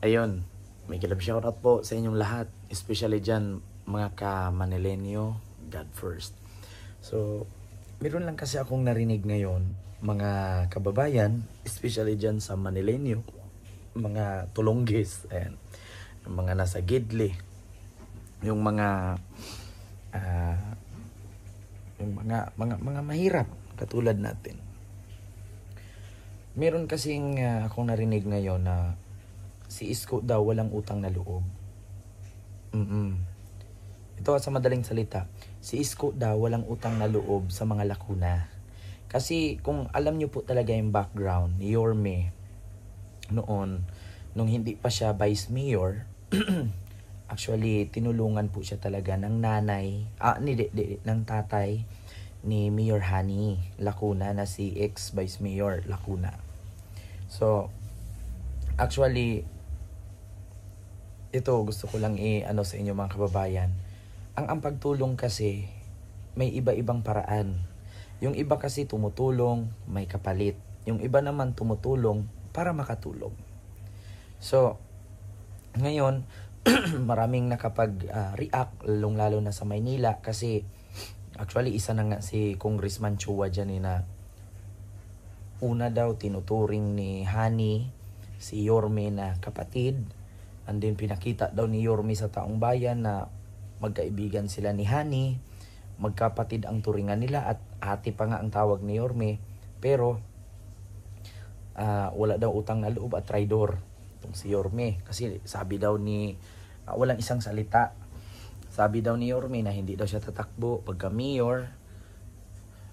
Ayun, may kilab shoutout po sa inyong lahat. Especially dyan, mga ka-Manilenyo, God first. So, meron lang kasi akong narinig ngayon, mga kababayan, especially dyan sa Manilenyo, mga tulonggis, ayan, yung mga nasa Gidli, yung mga mga mahirap katulad natin. Meron kasing akong narinig ngayon na si Isko daw walang utang na loob. Ito sa madaling salita, si Isko daw walang utang na loob sa mga lakuna. Kasi kung alam nyo po talaga yung background ni Yorme noon, nung hindi pa siya vice mayor, actually tinulungan po siya talaga ng nanay, ng tatay ni Mayor Hani Lacuna na si ex-vice mayor Lacuna. So, actually, ito gusto ko lang i-ano sa inyo mga kababayan. Ang pagtulong kasi may iba-ibang paraan. Yung iba kasi tumutulong, may kapalit. Yung iba naman tumutulong para makatulong. So, ngayon, maraming nakapag-react, lalong-lalo na sa Maynila kasi actually isa na nga si Congressman Chua dyan na una daw tinuturing ni Hani si Yorme na kapatid, and then pinakita daw ni Yorme sa taong bayan na magkaibigan sila ni Hani, magkapatid ang turingan nila at ate pa nga ang tawag ni Yorme, pero wala daw utang na loob at traidor itong si Yorme kasi sabi daw ni walang isang salita. Sabi daw ni Yorme na hindi daw siya tatakbo pagka mayor.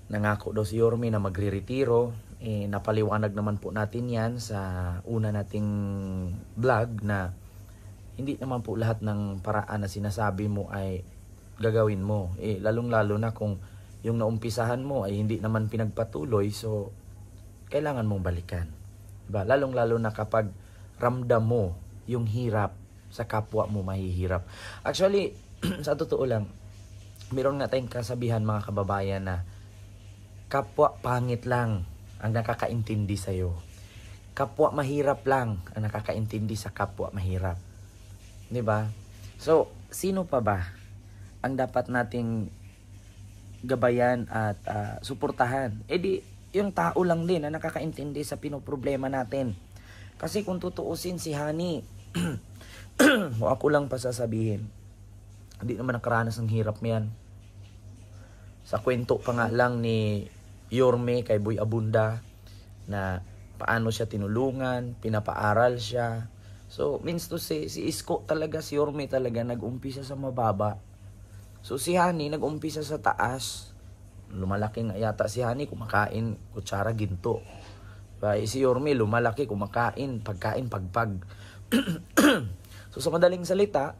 Nangako daw si Yorme na magre-retiro. Napaliwanag naman po natin yan sa una nating vlog na hindi naman po lahat ng paraan na sinasabi mo ay gagawin mo. Lalong-lalo na kung yung naumpisahan mo ay hindi naman pinagpatuloy, so kailangan mong balikan. Diba? Lalong-lalo na kapag ramdam mo yung hirap sa kapwa mo mahihirap. Actually, sa totoo lang, meron nga tayong kasabihan mga kababayan na kapwa pangit lang ang nakakaintindi sa'yo. Kapwa mahirap lang ang nakakaintindi sa kapwa mahirap. Diba? So, sino pa ba ang dapat nating gabayan at suportahan? Di, yung tao lang din ang nakakaintindi sa pinoproblema natin. Kasi kung tutuusin si Hani, o ako lang pa sasabihin, hindi naman nakaranas ng hirap yan. Sa kwento pa nga lang ni Yorme kay Boy Abunda na paano siya tinulungan, pinapaaral siya. So, means to say, si Isko talaga, si Yorme talaga, nag-umpisa sa mababa. So, si Hani, nag-umpisa sa taas. Lumalaki nga yata si Hani, kumakain, kutsara, ginto. Si Yorme, lumalaki, kumakain, pagkain, pagpag. So, sa madaling salita,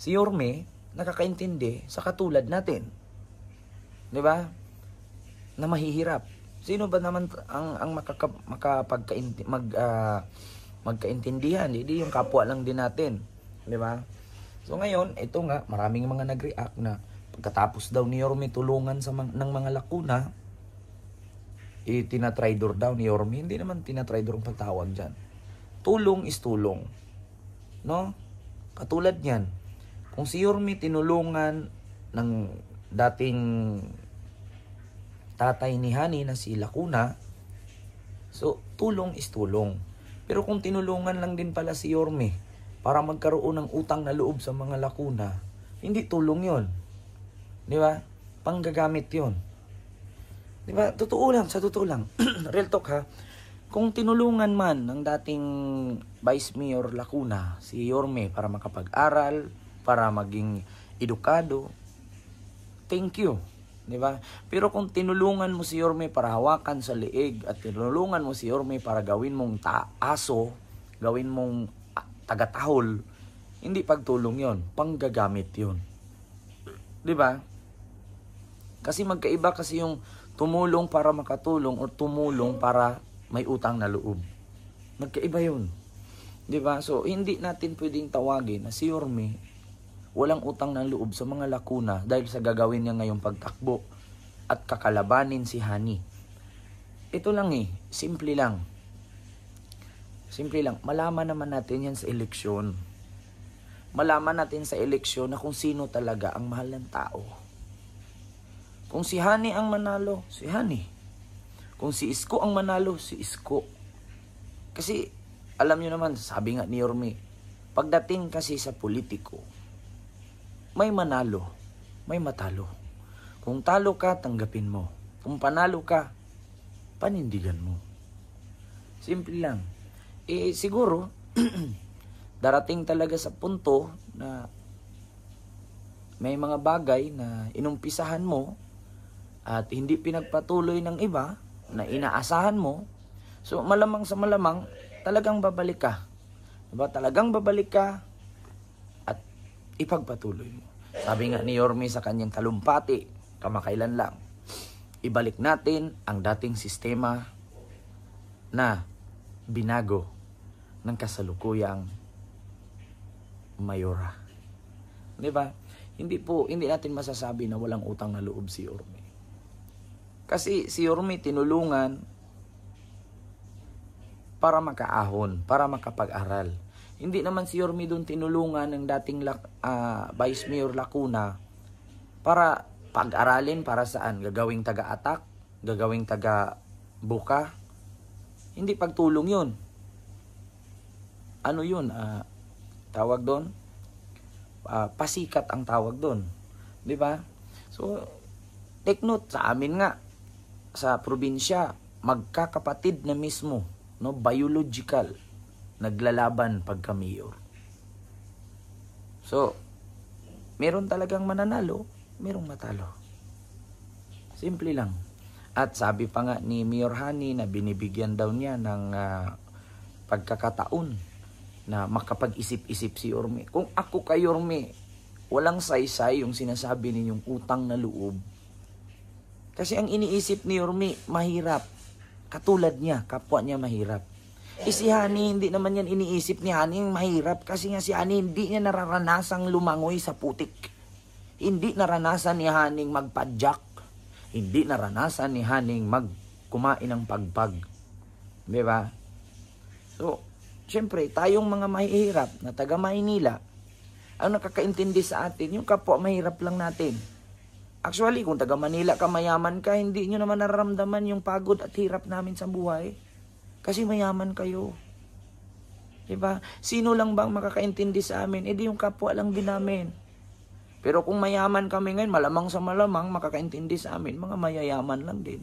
si Yorme, nakakaintindi sa katulad natin. Diba? Na mahihirap. Sino ba naman ang magkaintindihan? Hindi yung kapwa lang din natin. Diba? So ngayon, ito nga, maraming mga nag-react na pagkatapos daw ni Yorme tulungan ng mga lakuna, tinatraidor daw ni Yorme. Hindi naman tinatraidor ang pagtawag dyan. Tulong is tulong. No? Katulad yan. Kung si Yorme tinulungan ng dating tatay ni Hani na si Lacuna, so tulong is tulong. Pero kung tinulungan lang din pala si Yorme para magkaroon ng utang na loob sa mga Lacuna, hindi tulong yon. Di ba? Panggagamit yon. Di ba? Totoo lang, sa totoo lang. Real talk ha. Kung tinulungan man ng dating Vice Mayor Lacuna si Yorme para makapag-aral, para maging edukado, thank you. Diba? Pero kung tinulungan mo si Yorme para hawakan sa liig at tinulungan mo si Yorme para gawin mong aso, gawin mong tagatahol, hindi pagtulong yon, panggagamit yon. Diba? Kasi magkaiba kasi yung tumulong para makatulong o tumulong para may utang na loob. Magkaiba yun. Diba? So, hindi natin pwedeng tawagin na si Yorme walang utang ng loob sa mga Lacuna dahil sa gagawin niya ngayong pagtakbo at kakalabanin si Hani. Ito lang simple lang. Simple lang, malaman naman natin yan sa eleksyon. Malaman natin sa eleksyon na kung sino talaga ang mahal ng tao. Kung si Hani ang manalo, si Hani. Kung si Isko ang manalo, si Isko. Kasi, alam nyo naman, sabi nga ni Yorme, pagdating kasi sa politiko, may manalo, may matalo. Kung talo ka, tanggapin mo. Kung panalo ka, panindigan mo. Simple lang. Siguro, darating talaga sa punto na may mga bagay na inumpisahan mo at hindi pinagpatuloy ng iba na inaasahan mo. So, malamang sa malamang, talagang babalik ka. Diba? Talagang babalik ka at ipagpatuloy mo. Sabi nga ni Yorme sa kanyang talumpati, kamakailan lang, ibalik natin ang dating sistema na binago ng kasalukuyang mayora. Di ba? Hindi natin masasabi na walang utang na loob si Yorme. Kasi si Yorme tinulungan para makaahon, para makapag-aral. Hindi naman si Yorme doon tinulungan ng dating Vice Mayor Lacuna para pag-aralin para saan? Gagawing taga-atak? Gagawing taga-buka? Hindi pagtulong yun. Ano yun? Tawag doon? Pasikat ang tawag doon. Di ba? So, take note, sa amin nga, sa probinsya, magkakapatid na mismo, no, biological, naglalaban pagka mayor. So, meron talagang mananalo, merong matalo. Simple lang. At sabi pa nga ni Mayor Hani na binibigyan daw niya ng pagkakataon na makapag-isip-isip si Yorme. Kung ako kay Yorme, walang saysay yung sinasabi ninyong utang na loob. Kasi ang iniisip ni Yorme, mahirap. Katulad niya, kapwa niya mahirap. Si Hani, hindi naman yan iniisip ni Hani mahirap. Kasi nga si Hani, hindi niya nararanasang lumangoy sa putik. Hindi naranasan ni Haning magpadyak. Hindi naranasan ni Haning kumain ng pagpag. Di ba? So, syempre, tayong mga mahihirap na taga Maynila, ang nakakaintindi sa atin, yung kapwa mahirap lang natin. Actually, kung taga Manila ka, mayaman ka, hindi nyo naman nararamdaman yung pagod at hirap namin sa buhay. Kasi mayaman kayo. Diba? Sino lang bang makakaintindi sa amin? Di yung kapwa lang din namin. Pero kung mayaman kami ngayon, malamang sa malamang, makakaintindi sa amin, mga mayayaman lang din.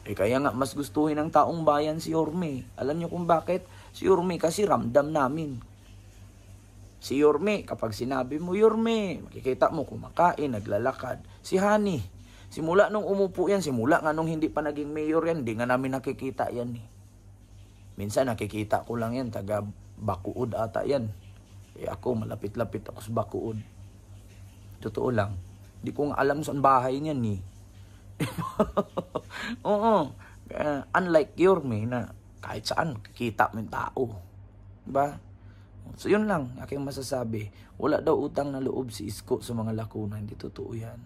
Kaya nga, mas gustuhin ng taong bayan si Yorme. Alam nyo kung bakit? Si Yorme kasi ramdam namin. Si Yorme, kapag sinabi mo, Yorme, makikita mo kumakain, naglalakad. Si Hani, simula nung umupo yan, simula nga nung hindi pa naging mayor yan, hindi nga namin nakikita yan. Minsan nakikita ko lang yan, taga Bacood ata yan. Ako, malapit-lapit ako sa Bacood. Totoo lang. Hindi ko nga alam saan bahay niyan eh. Oo. Unlike Yorme na kahit saan makikita mo yung tao. Diba? So yun lang, aking masasabi. Wala daw utang na loob si Isko sa mga Lacuna. Hindi totoo yan.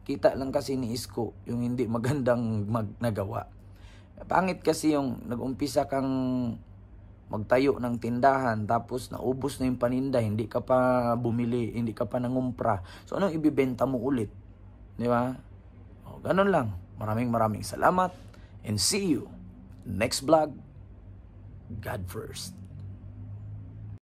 Kita lang kasi ni Isko yung hindi magandang nagawa. Pangit kasi yung nag-umpisa kang magtayo ng tindahan tapos naubos na yung paninda, hindi ka pa bumili, hindi ka pa nangumpra. So anong ibibenta mo ulit? Di ba? Ganun lang. Maraming salamat and see you next vlog. God first.